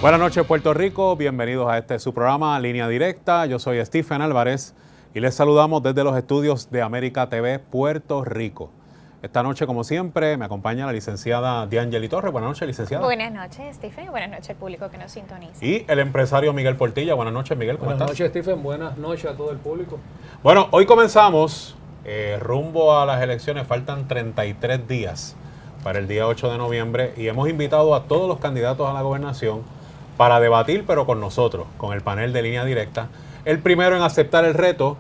Buenas noches, Puerto Rico. Bienvenidos a su programa Línea Directa. Yo soy Stephen Álvarez y les saludamos desde los estudios de América TV Puerto Rico. Esta noche, como siempre, me acompaña la licenciada Diangeli Torres. Buenas noches, licenciada. Buenas noches, Stephen. Buenas noches al público que nos sintoniza. Y el empresario Miguel Portilla. Buenas noches, Miguel. ¿Cómo estás? Buenas noches, Stephen. Buenas noches a todo el público. Bueno, hoy comenzamos rumbo a las elecciones. Faltan 33 días para el día 8 de noviembre y hemos invitado a todos los candidatos a la gobernación para debatir, pero con nosotros, con el panel de Línea Directa. El primero en aceptar el reto,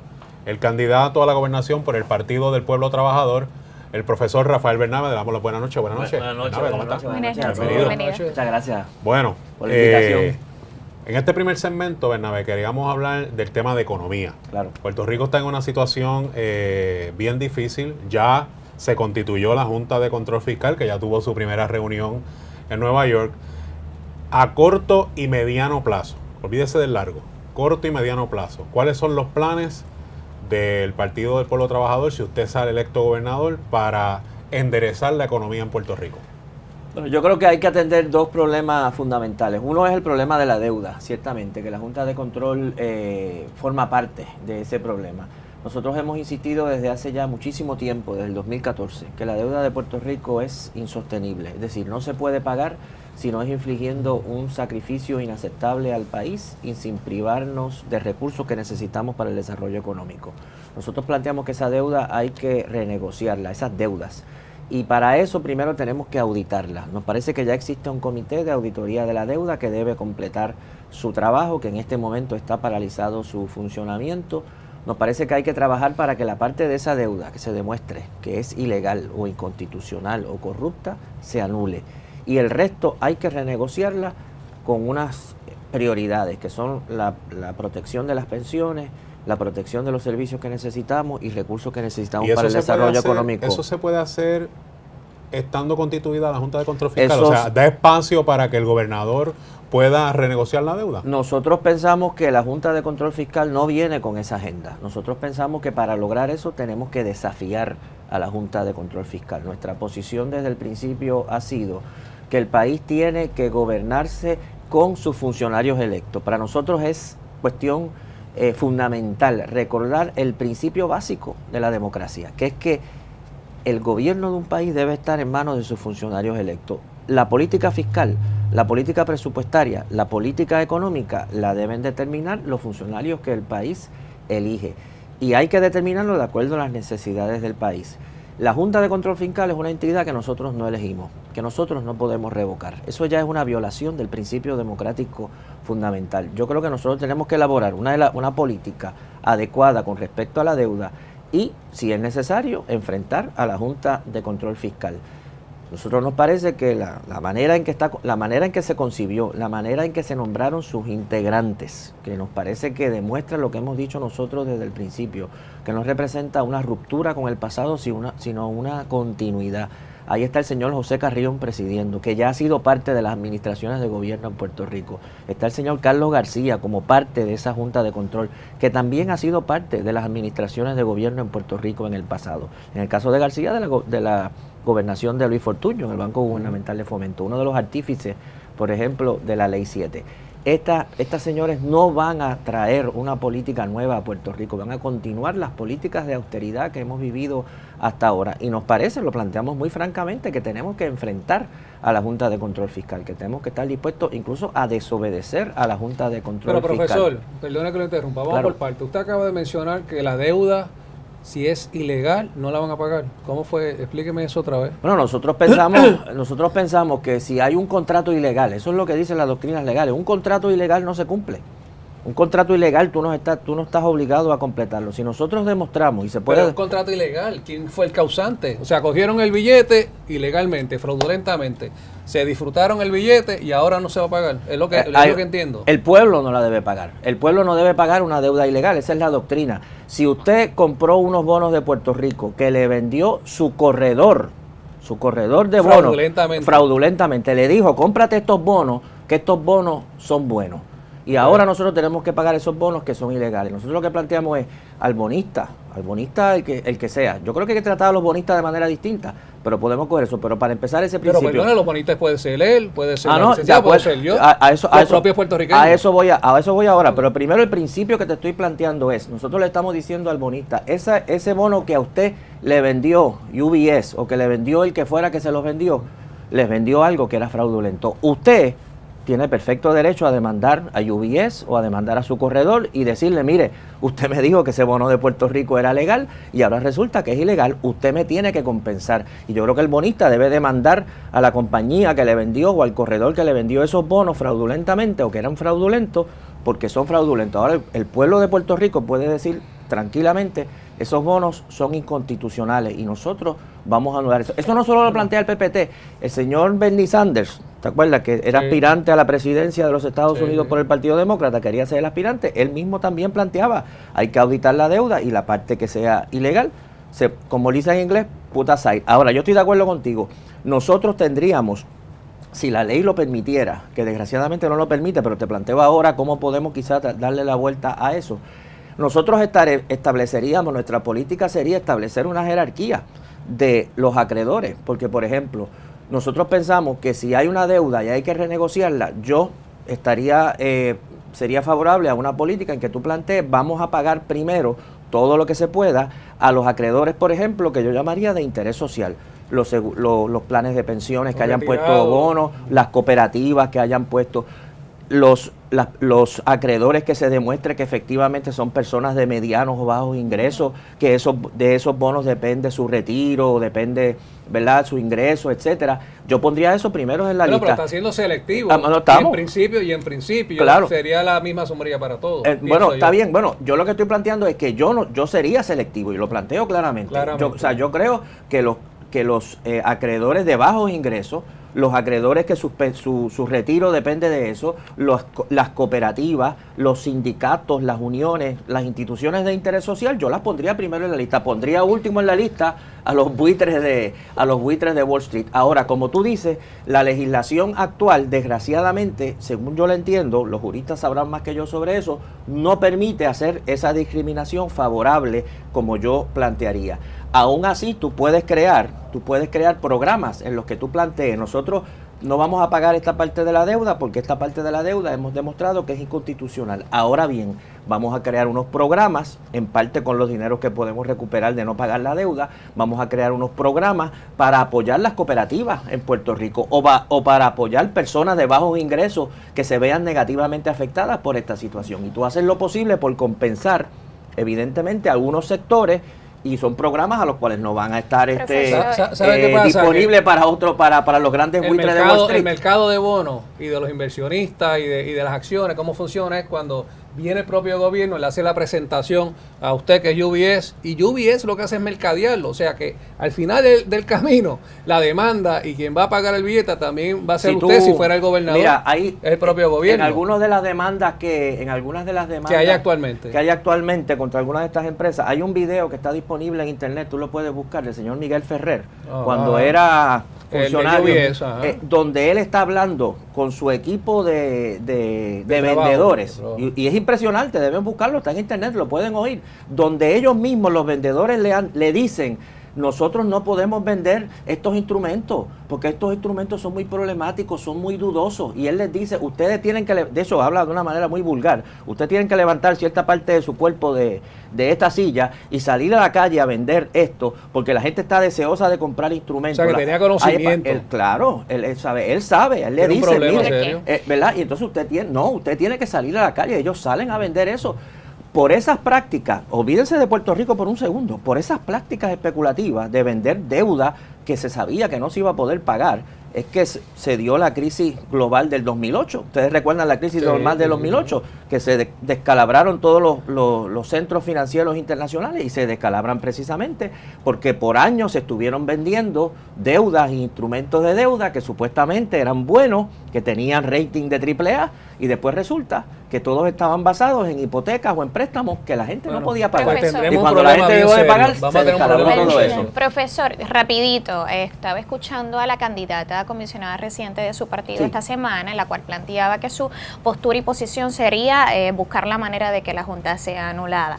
el candidato a la gobernación por el Partido del Pueblo Trabajador, el profesor Rafael Bernabe. Le damos las buenas noches. Buenas noches. Buenas noches. Bernabe, ¿cómo estás? Buenas noches. Bienvenido. Muchas gracias Bueno, por la invitación. En este primer segmento, Bernabe, queríamos hablar del tema de economía. Claro. Puerto Rico está en una situación bien difícil. Ya se constituyó la Junta de Control Fiscal, que ya tuvo su primera reunión en Nueva York. A corto y mediano plazo, olvídese del largo, corto y mediano plazo, ¿cuáles son los planes del Partido del Pueblo Trabajador si usted sale electo gobernador para enderezar la economía en Puerto Rico? Bueno, yo creo que hay que atender dos problemas fundamentales. Uno es el problema de la deuda, ciertamente, que la Junta de Control forma parte de ese problema. Nosotros hemos insistido desde hace ya muchísimo tiempo, desde el 2014, que la deuda de Puerto Rico es insostenible. Es decir, no se puede pagar si no es infligiendo un sacrificio inaceptable al país y sin privarnos de recursos que necesitamos para el desarrollo económico. Nosotros planteamos que esa deuda hay que renegociarla, esas deudas. Y para eso primero tenemos que auditarla. Nos parece que ya existe un comité de auditoría de la deuda que debe completar su trabajo, que en este momento está paralizado su funcionamiento. Nos parece que hay que trabajar para que la parte de esa deuda que se demuestre que es ilegal o inconstitucional o corrupta se anule. Y el resto hay que renegociarla con unas prioridades que son la protección de las pensiones, la protección de los servicios que necesitamos y recursos que necesitamos para el desarrollo económico. ¿Eso se puede hacer estando constituida la Junta de Control Fiscal? O sea, ¿da espacio para que el gobernador pueda renegociar la deuda? Nosotros pensamos que la Junta de Control Fiscal no viene con esa agenda. Nosotros pensamos que para lograr eso tenemos que desafiar a la Junta de Control Fiscal. Nuestra posición desde el principio ha sido que el país tiene que gobernarse con sus funcionarios electos. Para nosotros es cuestión fundamental recordar el principio básico de la democracia, que es que el gobierno de un país debe estar en manos de sus funcionarios electos. La política fiscal, la política presupuestaria, la política económica la deben determinar los funcionarios que el país elige. Y hay que determinarlo de acuerdo a las necesidades del país. La Junta de Control Fiscal es una entidad que nosotros no elegimos, que nosotros no podemos revocar. Eso ya es una violación del principio democrático fundamental. Yo creo que nosotros tenemos que elaborar una política adecuada con respecto a la deuda y, si es necesario, enfrentar a la Junta de Control Fiscal. Nosotros nos parece que la manera en que se concibió, la manera en que se nombraron sus integrantes, que nos parece que demuestra lo que hemos dicho nosotros desde el principio, que no representa una ruptura con el pasado, sino una continuidad. Ahí está el señor José Carrión presidiendo, que ya ha sido parte de las administraciones de gobierno en Puerto Rico. Está el señor Carlos García como parte de esa Junta de Control, que también ha sido parte de las administraciones de gobierno en Puerto Rico en el pasado. En el caso de García, de la gobernación de Luis Fortuño, en el Banco Gubernamental de Fomento, uno de los artífices, por ejemplo, de la Ley 7. Estas señores no van a traer una política nueva a Puerto Rico, van a continuar las políticas de austeridad que hemos vivido hasta ahora. Y nos parece, lo planteamos muy francamente, que tenemos que enfrentar a la Junta de Control Fiscal, que tenemos que estar dispuestos incluso a desobedecer a la Junta de Control Fiscal. Pero profesor, perdone que lo interrumpa, vamos por parte. Usted acaba de mencionar que la deuda, si es ilegal, no la van a pagar. ¿Cómo fue? Explíqueme eso otra vez. Bueno, nosotros pensamos que si hay un contrato ilegal, eso es lo que dicen las doctrinas legales, un contrato ilegal no se cumple. Un contrato ilegal tú no estás obligado a completarlo. Si nosotros demostramos y se puede... Pero un contrato ilegal, ¿quién fue el causante? O sea, cogieron el billete ilegalmente, fraudulentamente. Se disfrutaron el billete y ahora no se va a pagar. Es lo que entiendo. El pueblo no la debe pagar. El pueblo no debe pagar una deuda ilegal. Esa es la doctrina. Si usted compró unos bonos de Puerto Rico que le vendió su corredor de bonos fraudulentamente, le dijo, cómprate estos bonos, que estos bonos son buenos. Y ahora nosotros tenemos que pagar esos bonos que son ilegales. Nosotros lo que planteamos es al bonista, al bonista el que sea. Yo creo que hay que tratar a los bonistas de manera distinta, pero podemos coger eso. Pero para empezar ese principio... Pero perdón, los bonistas puede ser él, puede ser no, licenciado, puede ser yo, los propios puertorriqueños. A eso voy ahora, pero primero el principio que te estoy planteando es, nosotros le estamos diciendo al bonista, ese bono que a usted le vendió UBS o que le vendió el que fuera que se los vendió, les vendió algo que era fraudulento. Usted tiene perfecto derecho a demandar a UBS o a demandar a su corredor y decirle, mire, usted me dijo que ese bono de Puerto Rico era legal y ahora resulta que es ilegal, usted me tiene que compensar. Y yo creo que el bonista debe demandar a la compañía que le vendió o al corredor que le vendió esos bonos fraudulentamente o que eran fraudulentos, porque son fraudulentos. Ahora el pueblo de Puerto Rico puede decir tranquilamente, esos bonos son inconstitucionales y nosotros vamos a anular eso. Eso no solo lo plantea el PPT, el señor Bernie Sanders, ¿te acuerdas? Que era aspirante a la presidencia de los Estados Unidos por el Partido Demócrata, quería ser el aspirante, él mismo también planteaba, hay que auditar la deuda y la parte que sea ilegal, como dice en inglés, put aside. Ahora, yo estoy de acuerdo contigo, nosotros tendríamos, si la ley lo permitiera, que desgraciadamente no lo permite, pero te planteo ahora cómo podemos quizás darle la vuelta a eso. Nosotros estableceríamos, nuestra política sería establecer una jerarquía de los acreedores, porque por ejemplo, nosotros pensamos que si hay una deuda y hay que renegociarla, yo sería favorable a una política en que tú plantees, vamos a pagar primero todo lo que se pueda a los acreedores, por ejemplo, que yo llamaría de interés social. Los planes de pensiones que hayan puesto bonos, las cooperativas que hayan puesto, los acreedores que se demuestre que efectivamente son personas de medianos o bajos ingresos, que de esos bonos depende su retiro, depende, ¿verdad?, su ingreso, etcétera. Yo pondría eso primero en la lista. Pero está siendo selectivo. Y en principio claro, sería la misma sombrilla para todos. Bueno, está bien. Bueno, yo lo que estoy planteando es que yo sería selectivo y lo planteo claramente. Yo creo que los acreedores de bajos ingresos, los acreedores que su retiro depende de eso, las cooperativas, los sindicatos, las uniones, las instituciones de interés social, yo las pondría primero en la lista. Pondría último en la lista a los buitres de Wall Street. Ahora, como tú dices, la legislación actual, desgraciadamente, según yo la entiendo, los juristas sabrán más que yo sobre eso, no permite hacer esa discriminación favorable como yo plantearía. Aún así, tú puedes crear programas en los que tú plantees, nosotros no vamos a pagar esta parte de la deuda porque esta parte de la deuda hemos demostrado que es inconstitucional. Ahora bien, vamos a crear unos programas, en parte con los dineros que podemos recuperar de no pagar la deuda, vamos a crear unos programas para apoyar las cooperativas en Puerto Rico o para apoyar personas de bajos ingresos que se vean negativamente afectadas por esta situación. Y tú haces lo posible por compensar, evidentemente, algunos sectores. Y son programas a los cuales no van a estar disponibles para los grandes buitres de Wall Street. El mercado de bonos y de los inversionistas y de las acciones, cómo funciona es cuando viene el propio gobierno, le hace la presentación a usted que es UBS, y UBS lo que hace es mercadearlo, o sea que al final del camino, la demanda y quien va a pagar el billete también va a ser usted si fuera el gobernador. Mira, ahí, es el propio gobierno. En algunas de las demandas que hay actualmente contra algunas de estas empresas, hay un video que está disponible en internet, tú lo puedes buscar, del señor Miguel Ferrer, cuando era funcionario, donde él está hablando con su equipo de vendedores, y es impresionante, deben buscarlo, está en internet, lo pueden oír, donde ellos mismos, los vendedores, le dicen, nosotros no podemos vender estos instrumentos, porque estos instrumentos son muy problemáticos, son muy dudosos, y él les dice, ustedes tienen que, de eso habla de una manera muy vulgar, ustedes tienen que levantar cierta parte de su cuerpo de esta silla y salir a la calle a vender esto, porque la gente está deseosa de comprar instrumentos. O sea, que tenía conocimiento. Él sabe, él le dice, mire, ¿verdad? Y entonces usted tiene que salir a la calle, ellos salen a vender eso. Por esas prácticas, olvídense de Puerto Rico por un segundo, por esas prácticas especulativas de vender deuda que se sabía que no se iba a poder pagar, es que se dio la crisis global del 2008. Ustedes recuerdan la crisis global del 2008, que se descalabraron todos los centros financieros internacionales, y se descalabran precisamente porque por años se estuvieron vendiendo deudas e instrumentos de deuda que supuestamente eran buenos, que tenían rating de AAA, y después resulta que todos estaban basados en hipotecas o en préstamos que la gente no podía pagar. Y cuando la gente dejó de pagar, se descalabró todo eso. Profesor, rapidito, estaba escuchando a la candidata a comisionada reciente de su partido esta semana, en la cual planteaba que su postura y posición sería buscar la manera de que la Junta sea anulada.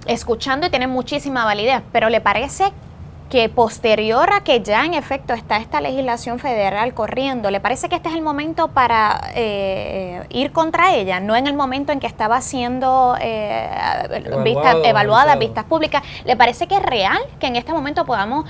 escuchando y tiene muchísima validez, pero ¿le parece que posterior a que ya en efecto está esta legislación federal corriendo, le parece que este es el momento para ir contra ella, no en el momento en que estaba siendo evaluada, vistas públicas? ¿Le parece que es real que en este momento podamos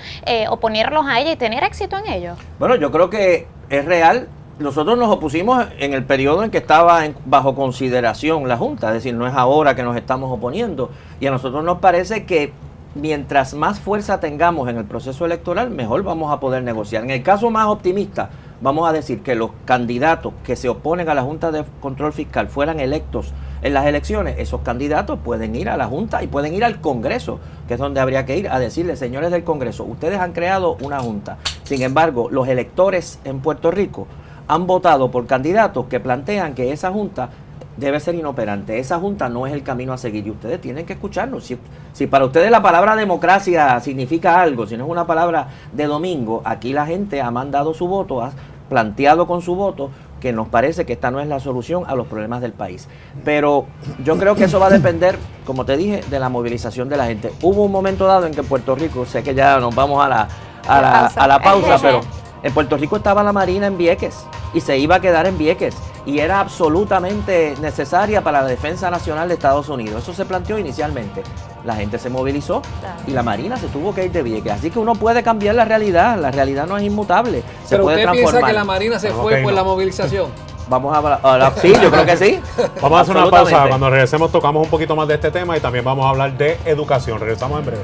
oponerlos a ella y tener éxito en ello? Bueno, yo creo que es real. Nosotros nos opusimos en el periodo en que estaba bajo consideración la Junta, es decir, no es ahora que nos estamos oponiendo, y a nosotros nos parece que mientras más fuerza tengamos en el proceso electoral, mejor vamos a poder negociar. En el caso más optimista, vamos a decir que los candidatos que se oponen a la Junta de Control Fiscal fueran electos en las elecciones, esos candidatos pueden ir a la Junta y pueden ir al Congreso, que es donde habría que ir a decirle, señores del Congreso, ustedes han creado una Junta. Sin embargo, los electores en Puerto Rico han votado por candidatos que plantean que esa Junta debe ser inoperante. Esa Junta no es el camino a seguir y ustedes tienen que escucharnos. Si para ustedes la palabra democracia significa algo, si no es una palabra de domingo, aquí la gente ha mandado su voto, ha planteado con su voto que nos parece que esta no es la solución a los problemas del país. Pero yo creo que eso va a depender, como te dije, de la movilización de la gente. Hubo un momento dado en que en Puerto Rico, sé que ya nos vamos a la pausa, pero en Puerto Rico estaba la Marina en Vieques y se iba a quedar en Vieques y era absolutamente necesaria para la defensa nacional de Estados Unidos. Eso se planteó inicialmente. La gente se movilizó y la Marina se tuvo que ir de Vieques. Así que uno puede cambiar la realidad no es inmutable. Se Pero puede usted transformar. piensa que la Marina se fue por la movilización. Vamos a hablar, sí, yo creo que sí. Vamos a hacer una pausa. Absolutamente. Cuando regresemos tocamos un poquito más de este tema y también vamos a hablar de educación. Regresamos en breve.